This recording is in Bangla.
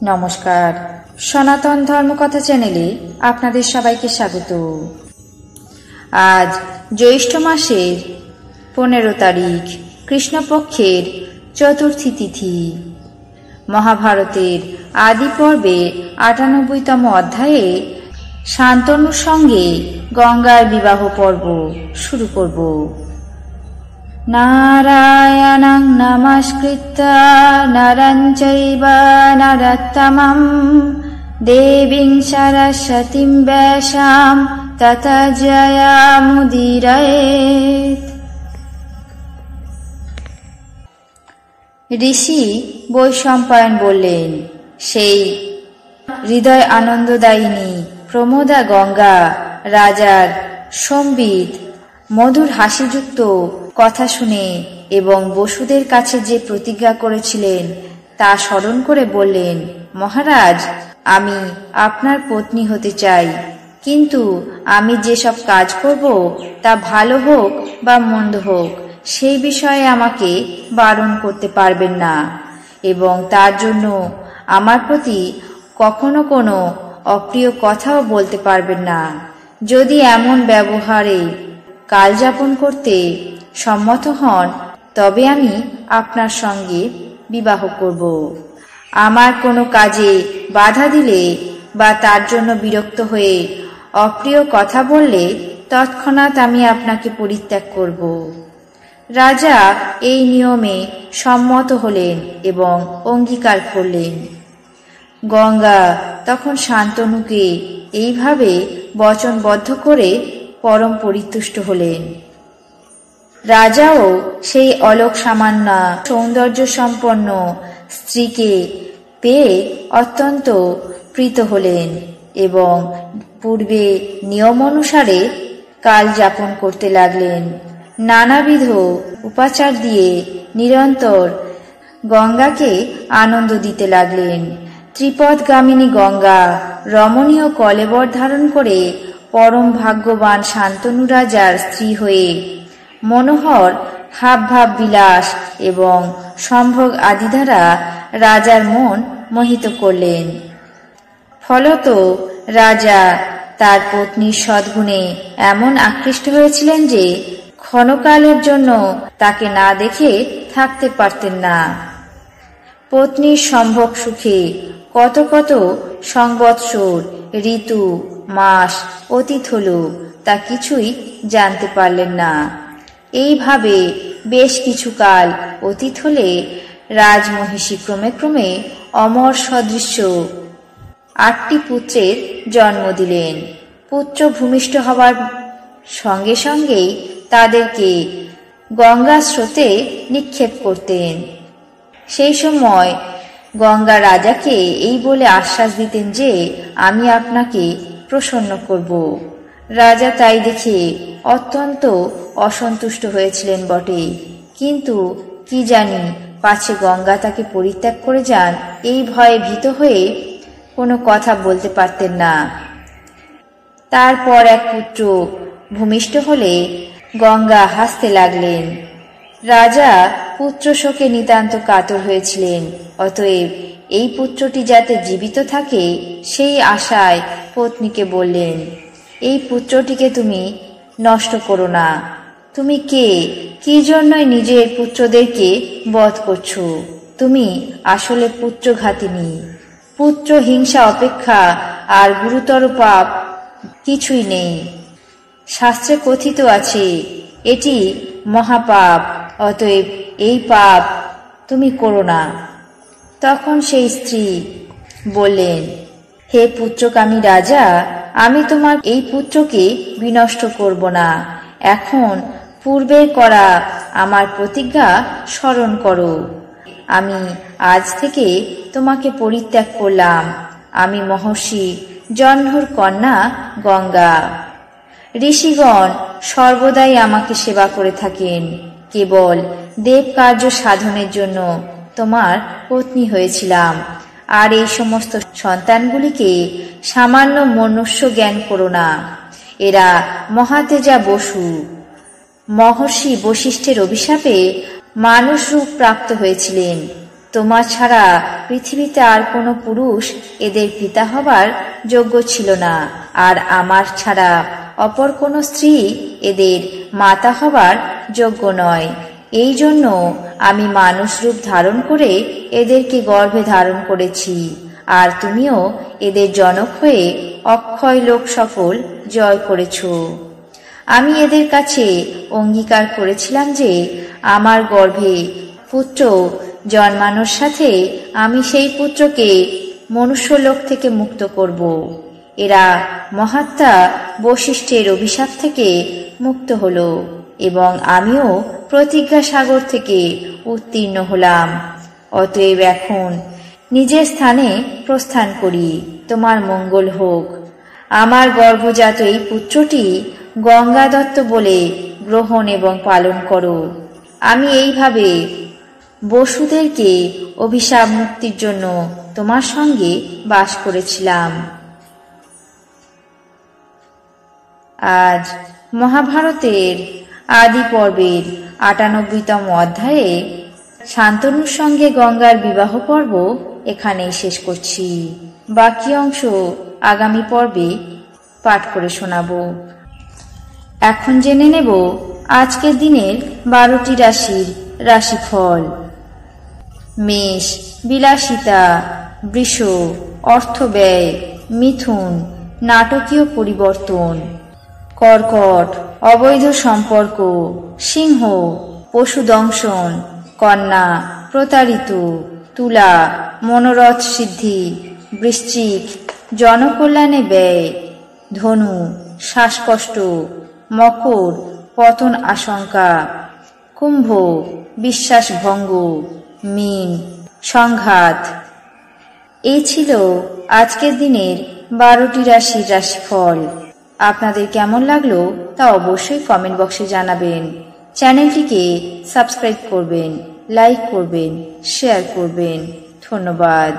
নমস্কার, সনাতন ধর্মকথা চ্যানেলে আপনাদের সবাইকে স্বাগত। আজ জ্যৈষ্ঠ মাসের 15 তারিখ, কৃষ্ণপক্ষের চতুর্থী তিথি। মহাভারতের আদি পর্বে 98তম অধ্যায়ে শান্তনুর সঙ্গে গঙ্গার বিবাহ পর্ব শুরু করব। নারায়ণং নমস্কৃত্য নরং চৈব নরোত্তমং দেবীং সরস্বতীং ব্যাসাম ততো জয়মুদীরয়েৎ। ঋষি বৈশম্পায়ন বললেন, সেই হৃদয় আনন্দদায়িনী প্রমোদা গঙ্গা রাজার সম্বিত মধুর হাসিযুক্ত কথা শুনে এবং বসুদের কাছে যে প্রতিজ্ঞা করেছিলেন তা স্মরণ করে বললেন, মহারাজ, আমি আপনার পত্নী হতে চাই, কিন্তু আমি যেসব কাজ করব তা ভালো হোক বা মন্দ হোক সেই বিষয়ে আমাকে বারণ করতে পারবেন না, এবং তার জন্য আমার প্রতি কখনো কোনো অপ্রিয় কথাও বলতে পারবেন না। যদি এমন ব্যবহারে কালযাপন করতে সম্মত হন তবে আমি আপনার সঙ্গে বিবাহ করব। আমার কোনো কাজে বাধা দিলে বা তার জন্য বিরক্ত হয়ে অপ্রিয় কথা বললে তৎক্ষণাৎ আমি আপনাকে পরিত্যাগ করব। রাজা এই নিয়মে সম্মত হলেন এবং অঙ্গীকার করলেন। গঙ্গা তখন শান্তনুকে এইভাবে বচনবদ্ধ করে পরম পরিতুষ্ট হলেন। রাজাও সেই অলোক সামান্য সৌন্দর্য সম্পন্ন স্ত্রীকে পেয়ে অত্যন্ত প্রীত হলেন এবং পূর্বে নিয়ম অনুসারে কাল যাপন করতে লাগলেন। নানাবিধ উপাচার দিয়ে নিরন্তর গঙ্গাকে আনন্দ দিতে লাগলেন। ত্রিপদগামিনী গঙ্গা রমণীয় কলেবর ধারণ করে পরম ভাগ্যবান শান্তনু রাজার স্ত্রী হয়ে মনোহর হাবভাব বিলাস এবং সম্ভোগ আদি দ্বারা রাজার মন মোহিত করলেন। ফলত রাজা তার পত্নীর সদ্গুণে এমন আকৃষ্ট হয়েছিলেন যে ক্ষণকালের জন্য তাকে না দেখে থাকতে পারতেন না। পত্নীর সম্ভোগ সুখে কত কত সংবৎসর, ঋতু, মাস অতীত হল তা কিছুই জানতে পারলেন না। এইভাবে বেশ কিছু কাল অতীত হলে রাজমহিষী ক্রমে ক্রমে অমর সদৃশ্য 8টি পুত্রের জন্ম দিলেন। পুত্র ভূমিষ্ঠ হবার সঙ্গে সঙ্গেই তাদেরকে গঙ্গা স্রোতে নিক্ষেপ করতেন। সেই সময় গঙ্গা রাজাকে এই বলে আশ্বাস দিতেন যে আমি আপনাকে প্রসন্ন করব। রাজা তাই দেখে অত্যন্ত অসন্তুষ্ট হয়েছিলেন বটে, কিন্তু কি জানি পাছে গঙ্গা তাকে পরিত্যাগ করে যান এই ভয়ে ভীত হয়ে কোনো কথা বলতে পারতেন না। তারপর এক পুত্র ভূমিষ্ঠ হলে গঙ্গা হাসতে লাগলেন। রাজা পুত্র শোকে নিতান্ত কাতর হয়েছিলেন। অতএব এই পুত্রটি যাতে জীবিত থাকে সেই আশায় পত্নীকে বললেন, এই পুত্রটিকে তুমি নষ্ট করো না। তুমি কে, কি জন্যই নিজের পুত্রদেরকে বধ করছো? তুমি আসলে পুত্রঘাতিনী। পুত্র হিংসা অপেক্ষা আর গুরুতর পাপ কিছুই নেই। শাস্ত্রে কথিত আছে এটি মহাপাপ, অতএব এই পাপ তুমি করো না। তখন সেই স্ত্রী বললেন, হে পুত্রকামী রাজা, আমি তোমার এই পুত্রকে বিনষ্ট করব না। এখন পূর্বের করা আমার প্রতিজ্ঞা স্মরণ করো। আমি আজ থেকে তোমাকে পরিত্যাগ করলাম। আমি মহর্ষি জহ্নর কন্যা গঙ্গা। ঋষিগণ সর্বদাই আমাকে সেবা করে থাকেন। কেবল দেব কার্য সাধনের জন্য তোমার পত্নী হয়েছিলাম। আর এই সমস্ত সন্তানগুলিকে সামান্য মনুষ্য জ্ঞান করো না। এরা মহাতেজা বসু। মহর্ষি বশিষ্ঠের অভিশাপে মানুষ রূপ প্রাপ্ত হয়েছিলেন। তোমার ছাড়া পৃথিবীতে আর কোনো পুরুষ এদের পিতা হবার যোগ্য ছিল না, আর আমার ছাড়া অপর কোনো স্ত্রী এদের মাতা হবার যোগ্য নয়। এই জন্য আমি মানুষ রূপ ধারণ করে এদেরকে গর্ভে ধারণ করেছি, আর তুমিও এদের জনক হয়ে অক্ষয় লোক সকল জয় করেছ। আমি এদের কাছে অঙ্গীকার করেছিলাম যে আমার গর্ভে পুত্র জন্মানোর সাথে আমি সেই পুত্রকে মনুষ্যলোক থেকে মুক্ত করব। এরা মহাত্মা বশিষ্ঠের অভিশাপ থেকে মুক্ত হল এবং আমিও প্রতিজ্ঞা সাগর থেকে উত্তীর্ণ হলাম। অতএব এখন নিজের স্থানে প্রস্থান করি, তোমার মঙ্গল হোক। আমার গর্ভজাত এই পুত্রটি গঙ্গা দত্ত বলে গ্রহণ এবং পালন করো। আমি এইভাবে বসুদেরকে অভিশাপ মুক্তির জন্য তোমার সঙ্গে বাস করেছিলাম। আজ মহাভারতের আদি পর্বের ৯৮তম অধ্যায়ে শান্তনুর সঙ্গে গঙ্গার বিবাহ পর্ব এখানেই শেষ করছি। বাকি অংশ আগামী পর্বে পাঠ করে শোনাব। এখন জেনে নেব আজকের দিনের ১২টি রাশির রাশিফল। মেষ বিলাসিতা, বৃষ অর্থব্যয়, মিথুন নাটকীয় পরিবর্তন, কর্কট অবৈধ সম্পর্ক, সিংহ পশু দংশন, কন্যা প্রতারিত, তুলা মনোরথ সিদ্ধি, বৃশ্চিক জনকল্যাণে ব্যয়, ধনু শ্বাসকষ্ট, মকর পতন আশঙ্কা, কুম্ভ বিশ্বাস ভঙ্গ, মীন সংঘাত। এই ছিল আজকের দিনের ১২টি রাশির রাশিফল। আপনাদের কেমন লাগলো তা অবশ্যই কমেন্ট বক্সে জানাবেন। চ্যানেলটিকে সাবস্ক্রাইব করবেন, লাইক করবেন, শেয়ার করবেন। ধন্যবাদ।